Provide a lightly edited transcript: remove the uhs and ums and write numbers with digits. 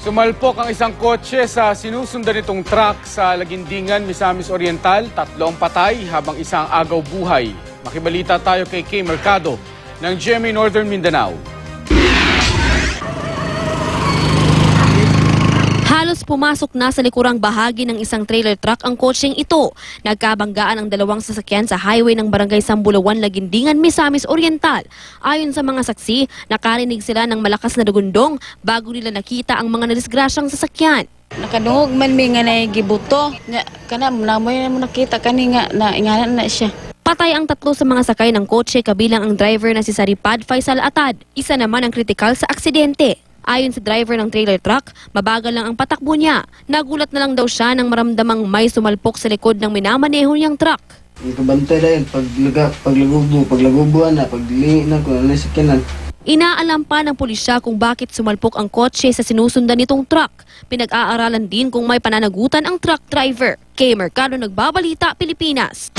Sumalpok ang isang kotse sa sinusundan nitong truck sa Lagindingan, Misamis Oriental. 3 patay habang isang agaw buhay. Makibalita tayo kay Kay Mercado ng GMA Northern Mindanao. Halos pumasok na sa likurang bahagi ng isang trailer truck ang kotseng ito. Nagkabanggaan ang 2 sasakyan sa highway ng Barangay Sambulawan, Lagindingan, Misamis Oriental. Ayon sa mga saksi, nakarinig sila ng malakas na dugundong bago nila nakita ang mga nadisgrasyang sasakyan. Nakadungog man mi nga gibuto. Kana namoy na mo nakita kani nga na inganan na siya. Patay ang 3 sa mga sakay ng kotse kabilang ang driver na si Saripad Faisal Atad. Isa naman ang kritikal sa aksidente. Ayon sa driver ng trailer truck, mabagal lang ang patakbo niya. Nagulat na lang daw siya nang maramdamang may sumalpok sa likod ng minamaneho niyang truck. Ikabantay na yun, paglagubuan na, paglingi na kung ano yung sakinan. Inaalam pa ng pulisya kung bakit sumalpok ang kotse sa sinusundan nitong truck. Pinag-aaralan din kung may pananagutan ang truck driver. Kay Mercado, Nagbabalita, Pilipinas.